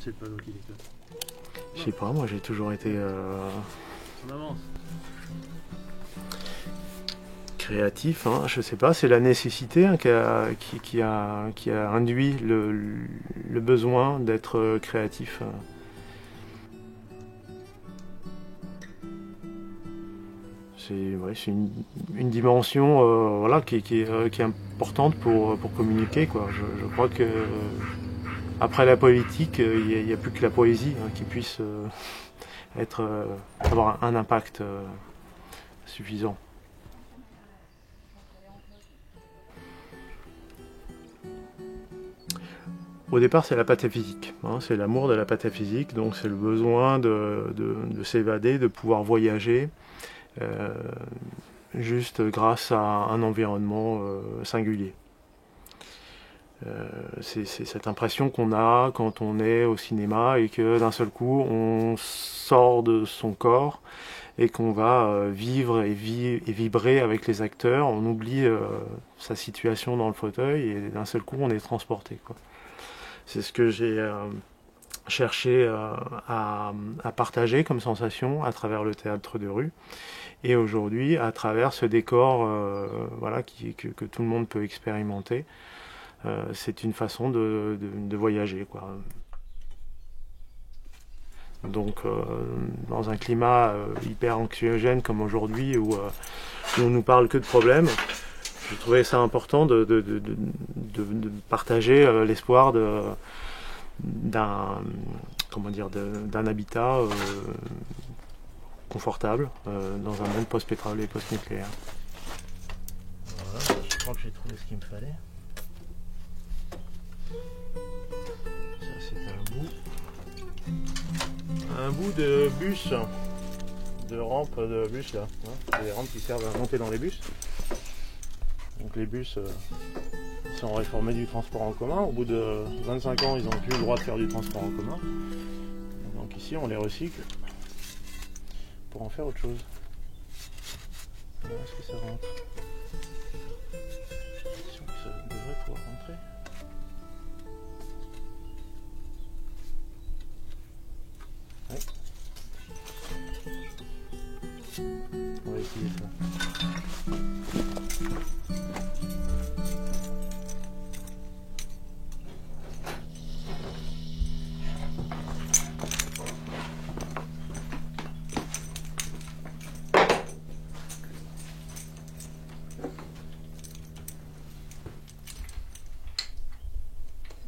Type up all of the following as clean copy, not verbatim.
c'est le panneau qui déconne. Je sais pas, moi j'ai toujours été On avance. créatif, hein. Je sais pas, c'est la nécessité hein, qui a induit le besoin d'être créatif. C'est une dimension voilà, qui est importante pour communiquer, quoi. Je crois que après la politique, il n'y a plus que la poésie hein, qui puisse avoir un impact suffisant. Au départ, c'est la pataphysique, hein, c'est l'amour de la pataphysique, donc c'est le besoin de s'évader, de pouvoir voyager, juste grâce à un environnement singulier. C'est cette impression qu'on a quand on est au cinéma et que d'un seul coup on sort de son corps et qu'on va vivre et vibrer avec les acteurs, on oublie sa situation dans le fauteuil et d'un seul coup on est transporté, quoi. C'est ce que j'ai cherché à partager comme sensation à travers le théâtre de rue et aujourd'hui à travers ce décor voilà, que tout le monde peut expérimenter. C'est une façon de voyager, quoi. Donc dans un climat hyper anxiogène comme aujourd'hui où on nous parle que de problèmes, je trouvais ça important de partager l'espoir d'un habitat confortable dans un monde post-pétrole et post-nucléaire. Voilà, je crois que j'ai trouvé ce qu'il me fallait. Ça c'est un bout de bus, de rampe de bus là, hein, des rampes qui servent à monter dans les bus. Donc les bus sont réformés du transport en commun. Au bout de 25 ans, ils n'ont plus le droit de faire du transport en commun. Donc ici, on les recycle pour en faire autre chose. Est-ce que ça rentre? Ça devrait pouvoir rentrer. Oui. On va essayer ça.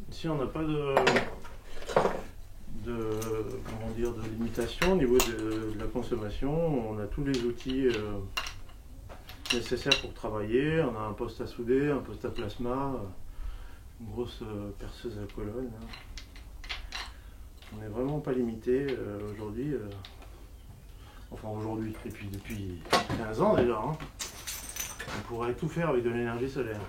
Ici, on n'a pas de limitation au niveau de la consommation. On a tous les outils nécessaires pour travailler. On a un poste à souder, un poste à plasma, une grosse perceuse à colonne. On n'est vraiment pas limité aujourd'hui. Enfin aujourd'hui, et puis depuis 15 ans déjà. Hein. On pourrait tout faire avec de l'énergie solaire.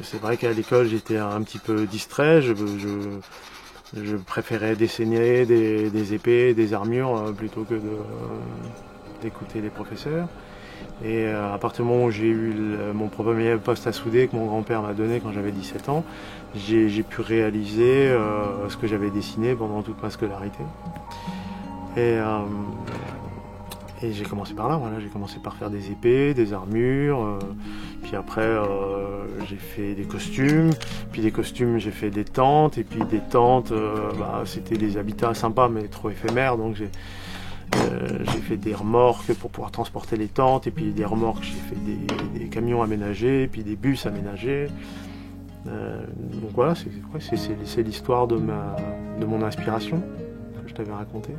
C'est vrai qu'à l'école j'étais un petit peu distrait, je préférais dessiner des épées, des armures plutôt que d'écouter les professeurs. Et à partir du moment où j'ai eu mon premier poste à souder que mon grand-père m'a donné quand j'avais 17 ans, j'ai pu réaliser ce que j'avais dessiné pendant toute ma scolarité. Et j'ai commencé par là, voilà. J'ai commencé par faire des épées, des armures, puis après j'ai fait des costumes, puis des costumes j'ai fait des tentes, et puis des tentes c'était des habitats sympas mais trop éphémères, donc j'ai fait des remorques pour pouvoir transporter les tentes, et puis des remorques j'ai fait des camions aménagés, et puis des bus aménagés. Donc voilà, c'est l'histoire de mon inspiration que je t'avais racontée.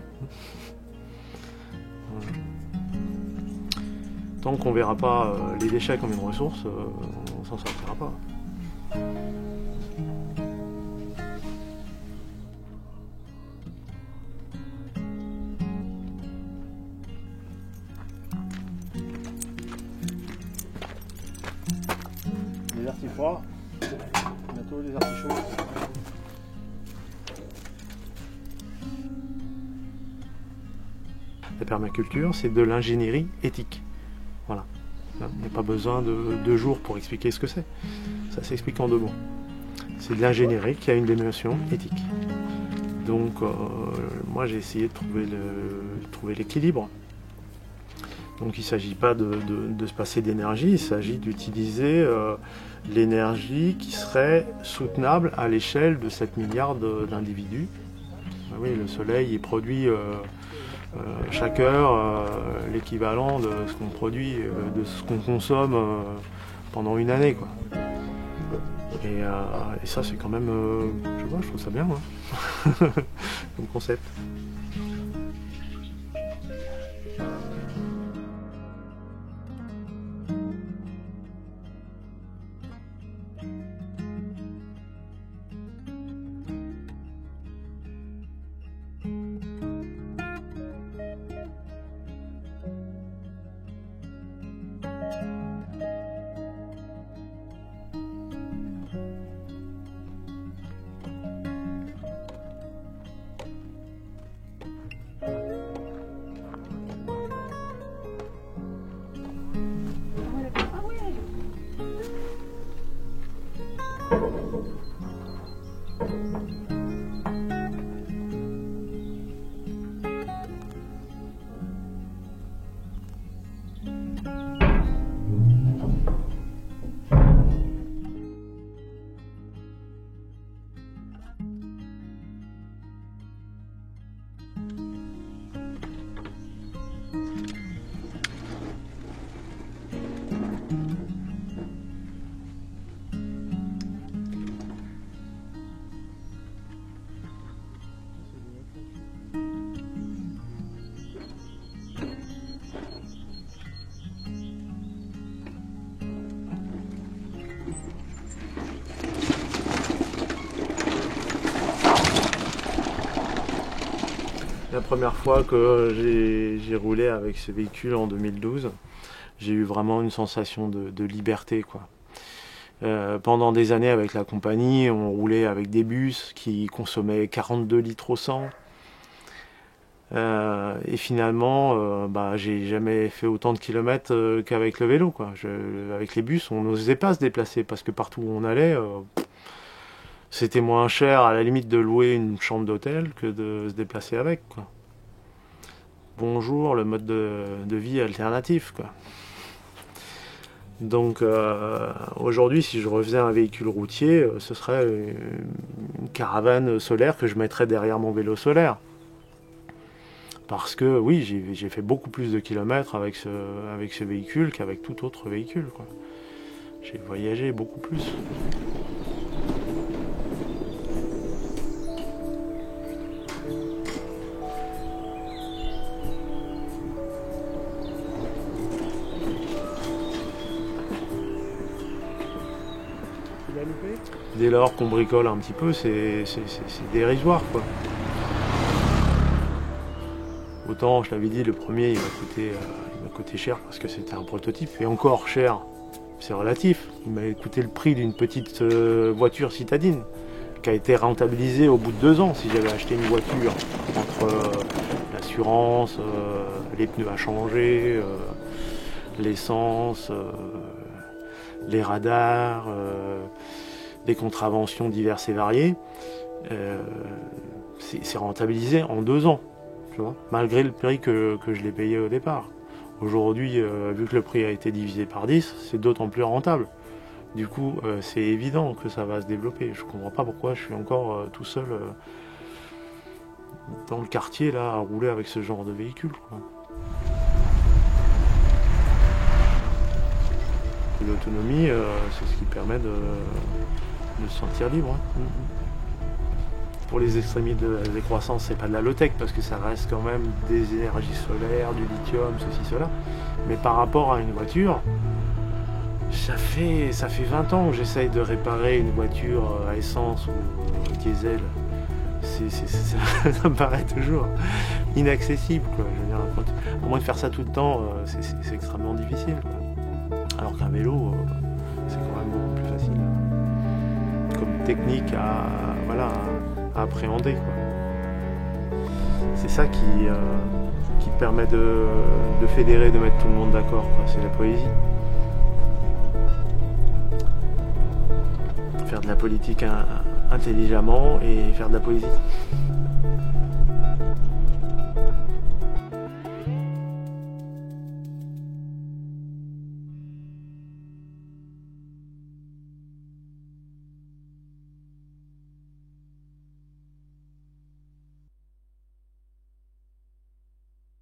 Tant qu'on ne verra pas les déchets comme une ressource, on s'en sortira pas. Les artifroids, bientôt les artichauts. La permaculture, c'est de l'ingénierie éthique. Voilà. Il n'y a pas besoin de 2 jours pour expliquer ce que c'est. Ça s'explique en 2 mots. C'est de l'ingénierie qui a une dimension éthique. Donc, moi, j'ai essayé de trouver l'équilibre. Donc, il ne s'agit pas de se passer d'énergie, il s'agit d'utiliser l'énergie qui serait soutenable à l'échelle de 7 milliards d'individus. Oui, le soleil, il produit chaque heure l'équivalent de ce qu'on produit, de ce qu'on consomme pendant une année, quoi. Et ça, c'est quand même, je trouve ça bien, hein, comme concept. La première fois que j'ai roulé avec ce véhicule en 2012, j'ai eu vraiment une sensation de liberté, quoi. Pendant des années avec la compagnie, on roulait avec des bus qui consommaient 42 litres au 100. Et finalement, j'ai jamais fait autant de kilomètres qu'avec le vélo, quoi. Avec les bus, on n'osait pas se déplacer parce que partout où on allait, c'était moins cher à la limite de louer une chambre d'hôtel que de se déplacer avec, quoi. Bonjour, le mode de vie alternatif, quoi. Donc aujourd'hui, si je refaisais un véhicule routier, ce serait une caravane solaire que je mettrais derrière mon vélo solaire. Parce que oui, j'ai fait beaucoup plus de kilomètres avec ce véhicule qu'avec tout autre véhicule, quoi. J'ai voyagé beaucoup plus. Dès lors qu'on bricole un petit peu, c'est dérisoire, quoi. Autant, je l'avais dit, le premier, il m'a coûté cher parce que c'était un prototype. Et encore cher, c'est relatif. Il m'a coûté le prix d'une petite voiture citadine qui a été rentabilisée au bout de 2 ans. Si j'avais acheté une voiture entre l'assurance, les pneus à changer, l'essence, les radars, les contraventions diverses et variées, c'est rentabilisé en 2 ans. Tu vois, malgré le prix que je l'ai payé au départ. Aujourd'hui, vu que le prix a été divisé par 10, c'est d'autant plus rentable. Du coup, c'est évident que ça va se développer. Je ne comprends pas pourquoi je suis encore tout seul dans le quartier là, à rouler avec ce genre de véhicule, quoi. L'autonomie, c'est ce qui permet de se sentir libre, hein. Pour les extrémistes de la décroissance, c'est pas de la low-tech parce que ça reste quand même des énergies solaires, du lithium, ceci, cela. Mais par rapport à une voiture, ça fait 20 ans que j'essaye de réparer une voiture à essence ou diesel. Ça me paraît toujours inaccessible, quoi. Je veux dire, au moins de faire ça tout le temps, c'est extrêmement difficile, quoi. Alors qu'un vélo, c'est quand même beaucoup plus facile. Comme technique à appréhender, quoi. c'est ça qui te permet de fédérer, de mettre tout le monde d'accord, c'est la poésie. Faire de la politique intelligemment et faire de la poésie.